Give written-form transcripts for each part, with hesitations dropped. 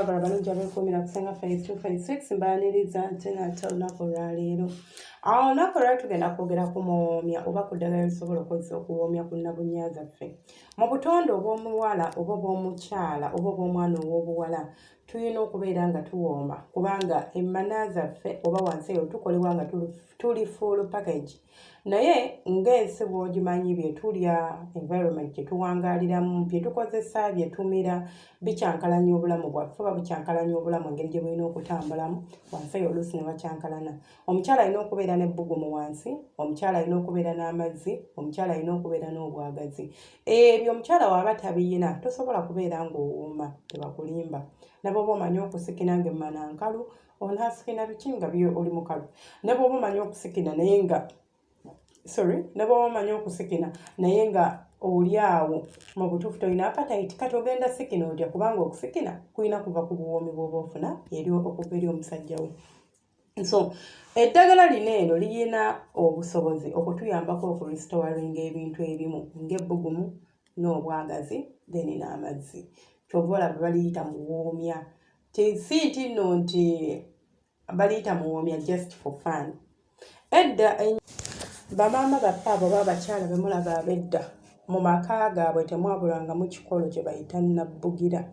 Barbara balungi abeekuumira kusenga phase 256 mbaaniriza nti nate olunaku olwaleero. Awo olunaku olwali tugenda kwogera ku muwoomya oba ku ddagala lisobola okozesa okuwoomya ku nnabunya zaffe. Mu butonde obw'omuwala oba obw'omukyala oba obw'omwana ow'obuwala tulina okubeera nga tuwooma kubanga emmana zaffe oba wansi eyo tukolebwa nga tuli full package. Naye ng'ensi bw'ogimanyi bye tulya environment gye tuwangaaliramu bye tukozesa bye tumira bikyankalanya obulamu bwaffe oba bikyankalanya obulamu engeri gye bulina okutambulamu wansi eyo oluusi ne bakyankalana. Omukyala alina okubeera n'ebbugumu wansi, omukyala alina okubeera n'amazzi, omukyala alina okubeera n'obwagazi. Ebyo omukyala w'aba tabiyina tosobola kubeera ng'owooma tebakulimba. Ne bw'oba omanyi okusikina ng'emmana nkalu onaasikina biki nga oli mukalu. Ne bw'oba omanyi okusikina naye nga naye nga oli awo mu butuufu tolina appetite kati ogenda sikina otya kubanga okusikina kulina kuva ku buwoomi bw'oba ofuna okuva eri omusajja we. So eddagala lino eno liyina obusobozi okutuyambako okurestoringa ebintu ebimu ng'ebbugumu n'obwagazi then n'amazzi. Kyova olaba baliyita muwoomya. Si nti nno nti baliyita muwoomya just for fun. Edda bamaama baffe abo oba abakyala be mulaba ab'edda mu maka gaabwe temwabulwangamu kikolo kye bayita nnabbugira.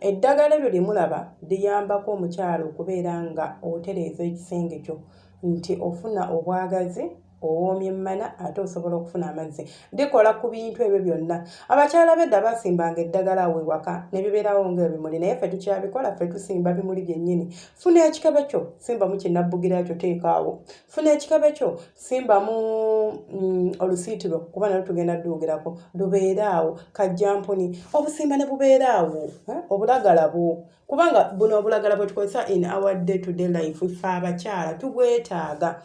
Eddagala eryo lye mulaba liyambako omukyala okubeera nga otereeza ekisenge kyo nti ofuna obwagazi, owoomya emmana ate osobola okufuna amazzi. Likola ku bintu ebyo byonna. Abakyala b'edda basimbanga eddagala awo ewaka ne bibeerawo ng'ebimuli naye ffe tukyabikola, ffe tusimba bimuli byennyini. Funa ekikabe kyo simbamu kinnabbugira kyo teekaawo. Funa ekikabe kyo simbamu olusiitiro kuba nalwo tugenda dduugirako lubeere awo, kajjampuni obusimba ne bubeera awo, obulagala bwo kubanga buno obulagala bwe tukozesa in our day to day life ffe abakyala tubwetaaga.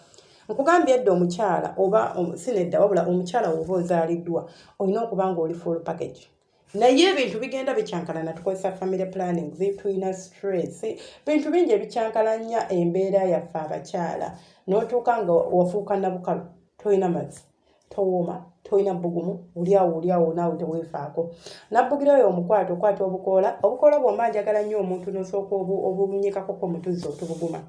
Nkugambye edda omukyala oba sinedda wabula omukyala woba ozaaliddwa olina okuba nga oli full package. Naye ebintu bigenda bikyankalana tukozesa family planning, tulina stress, bintu bingi ebikyankalanya embeera yaffe abakyala. N'otuuka nga wafuuka nabukalu, tolina mazzi, towooma, tolina bbugumu, oli awo naawe teweefaako. Nabbugira oyo omukwata okwata obukoola bw'omba njagala nnyo omuntu n'osooka obunyikako omutuzzi otubuguma.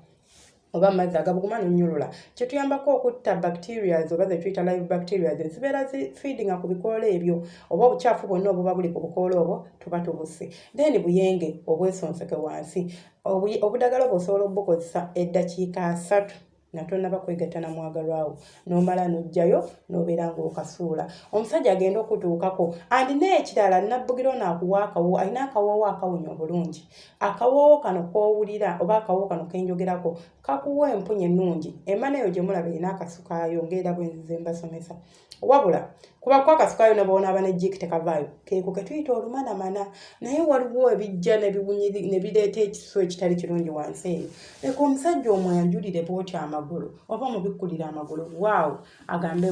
Oba amazzi agabuguma n'onnyulula. Kituyambako okutta bacterias oba ze tuyita live bacterias ezibeera feedinga ku bikoola ebyo oba obukyafu bwonna obuba buli ku bukoola obwo tuba tubusse. Then buyenge obwesonseke wansi. Obudagala obwo osobola obukozesa eddakiika 3 nga tonnaba kwegatta na mwagalwawo n'omala n'ojjayo n'obeera ng'okasuula. Omusajja agenda okutuukako andi n'ekirala nnabbugiro n'akuwa akawo alina akawoowo akawunya obulungi. Akawoowo kano k'owulira oba akawoowo kano ke njogerako kakuwa empunya ennungi. Emmana eyo gye mulaba erina akasukaayo ng'era bwe nzize mbasomesa. Wabula kubako akasukaayo ne bw'onaaba ne jjiiki tekavaayo keeko ke tuyita olumanamana naye waliwo ebijja ne bireeta ekiso ekitali kirungi wansi eyo. Leka omusajja omwanjulire bw'otyo amagulu oba omubikkulire amagulu waawo agambe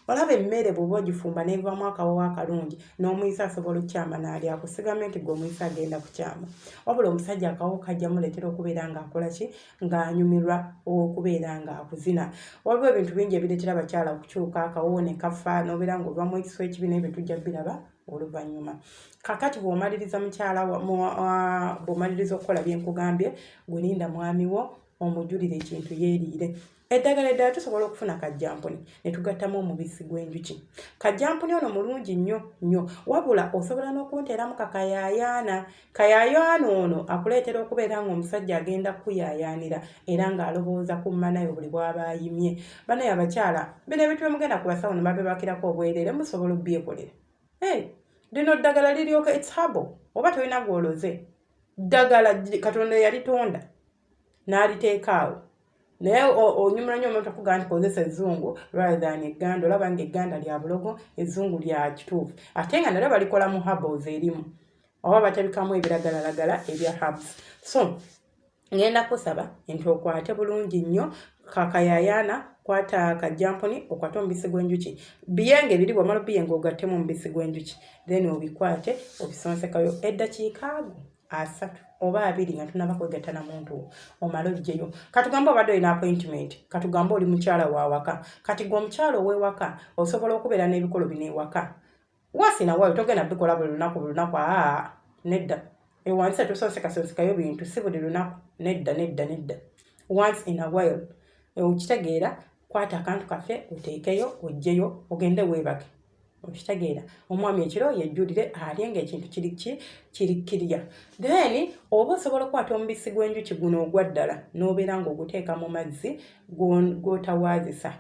olaba emmere bw'oba ogifumba n'evaamu akawoowo akalungi n'omuyisa asobola okukyama n'ali akusigamu nti gw'omuyisa agenda kukyama. Wabula omusajja akawoowo kajja muleetera okubeera ng'akola ki ng'anyumirwa okubeera ng'akuzina. Waliwo ebintu bingi ebireetera abakyala okukyuka akawoowo ne kafa n'obeera ng'ovamu ekiso ekibi naye bye tujja biraba oluvannyuma. Kakati bw'omaliriza bw'omaliriza okukola bye nkugambye gwe linda mwami wo omujulire ekintu yeeriire. Eddagala eddala tusobola okufuna kajjampuni ne tugattamu omubisi gw'enjuki. Kajjampuni ono mulungi nnyo wabula osobola n'okunteeramu kakayaayaana. Kayaayaana ono akuleetera okubeera ng'omusajja agenda kuyaayaanira era ng'alowooza ku mmanayo buli bw'aba ayimye. Banaye abakyala bino ebintu bye mugenda ku basawo ne babibakirako obwereere musobola obbyekolera. Lino ddagala liryoka it's herbal oba tolina gw'oloze. Ddagala Katonda yalitonda n'aliteeka awo. Naye onyumira nnyo omuntu akugamba nti kozesa ezzungu rather than egganda olaba nga egganda lya bulogo ezzungu lya kituufu. Ate nga nalyo balikola mu herbals erimu oba batabikamu ebiragalalagala ebya herbs. So ngenda kusaba nti okwate bulungi nnyo kakayaayaana kwata kajjampuni okwate omubisi gw'enjuki. Biyenga biri bw'omala biyenga ogattemu omubisi gw'enjuki then obikwate obisonsekayo eddakiika 3 oba 2 nga tunaba kwegatta na muntu omala oggyeyo. Katugambe obadde olina appointment, katugambe oli mukyala wa waka. Kati gwe omukyala ow'ewaka osobola okubeera n'ebikolo bino ewaka. Wasina waayo togenda bikola buli lunaku nedda. ewansi tusonsekayo bintu si buli lunaku nedda once in a while okitegeera kwata akantu kaffe oteekeyo ojjeyo ogende weebake okitegeera omwami ekiro yejjulire alyenga ekintu kirikkirya then oba osobola okukwata omubisi gw'enjuki guno ogwa ddala n'obeera ng'oguteeka mu mazzi gw'otawaazisa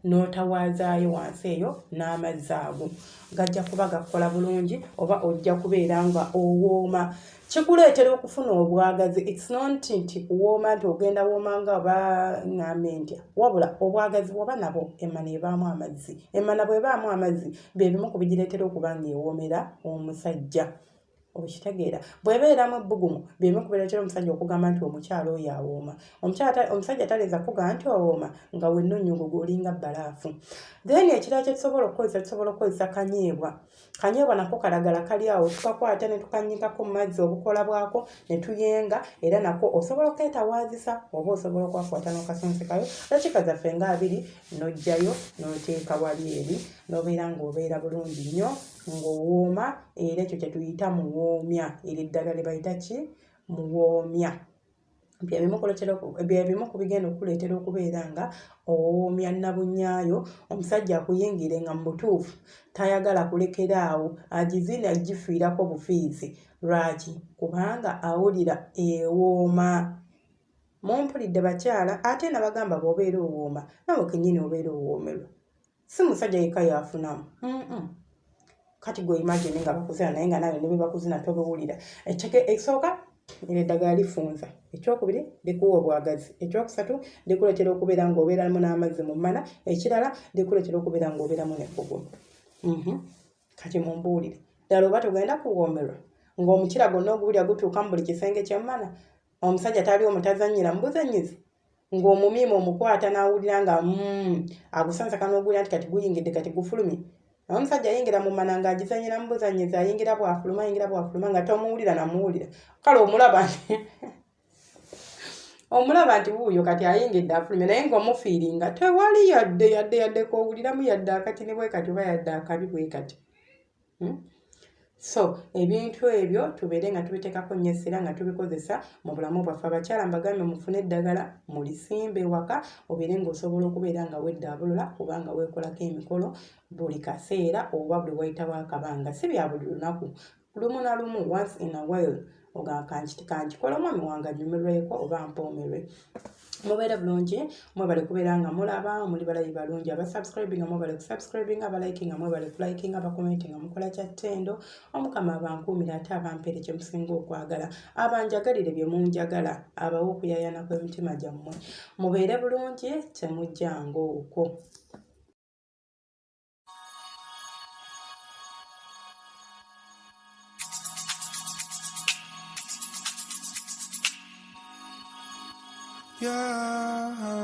n'otawaazaayo wansi eyo n'amazzi ago gajja kuba gakola bulungi oba ojja kubeera nga owooma kikuleetera okufuna obwagazi it's not nti kuwooma nti ogenda woomanga oba ŋŋambe ntya wabula obwagazi bwoba nabo emmana ebaamu amazzi emmana bw'ebaamu amazzi bye bimu ku bigireetera okuba nga ewoomera omusajja okitegeera bw'ebeeramu ebbugumu bye bimu ku bireetera omusajja okugamba nti omukyala oyo awooma omusajja taleeza kuga nti owooma nga wenna onnyugugu olinga bbalaafu then ekirala kye tusobola okukozesa kanyeebwa nako kalagala kali awo tukakwata ne tukanyikako mu mazzi obukola bwako ne tuyenga era nako osobola oketawaazisa oba osobola okwakwata n'okasonsekayo dakiika zaffe nga 2 n'ojjayo n'oteeka wali eri n'obeera ng'obeera bulungi nnyo ng'owooma era ekyo kye tuyita muwoomya eri ddala lye bayita ki muwoomya bye bimu ku bigenda okuleetera okubeera nga owoomya nnabunyaayo omusajja akuyingire nga mu butuufu tayagala kulekera awo agizina agifiirako bufiizi lwaki kubanga awulira ewooma mumpulidde bakyala ate nabagamba bw'obeera owooma nawe kennyini obeera owoomerwa si musajja yekka yafunamu kati gwe imagine nga bakuzina naye nga nawe ne bwe bakuzina tobiwulira ekisooka eddagala lifunza ekyokubiri likuwa obwagazi ekyokusatu likuleetera okubeera ng'obeeramu n'amazzi mu mmana ekirala likuleetera okubeera ng'obeeramu n'ebbugumu kati mumbuulire ddala oba togenda kuwoomerwa ng'omukira gwonna oguwulira gutuuka mu buli kisenge ky'emmana omusajja taliwo mutazannyira mu buzanyizi ng'omumiima omukwata n'awulira nga agusansaka n'oguwulira nti kati guyingidde kati gufulumye omusajja ayingira mu mmana ng'agizannyira mu buzanyizi ayingira bwafuluma nga tomuwulira namuwulira kale omulaba nti wuuyo kati ayingidde afulumye naye ng'omufiiringa tewali yadde kowuliramu yadde akatini bwe kati oba yadde akabi bwe kati so ebintu ebyo tubeere nga tubiteekako nnyo essira nga tubikozesa mu bulamu bwaffe abakyala mbagambe mufune eddagala mulisimba ewaka obeere ng'osobola okubeera nga weddaabulula kubanga weekolako emikolo buli kaseera oba buli wayitawo akabanga si bya buli lunaku lumu na lumu once in a while kankikola omwami wange anyumirweko oba mpoomerwe mubeere bulungi mwebale kubeera nga mulaba muli balabi balungi abasubscribinga mwebale kusubscribinga abalikinga mwebale kulikinga abakomentinga mukola kya ttendo omukama abankuumira ate abampeere kye musinga okwagala abanjagalire bye munjagala abawe okuyayana kw'emitima gyammwe mubeere bulungi temujjanga okwo. Yeah.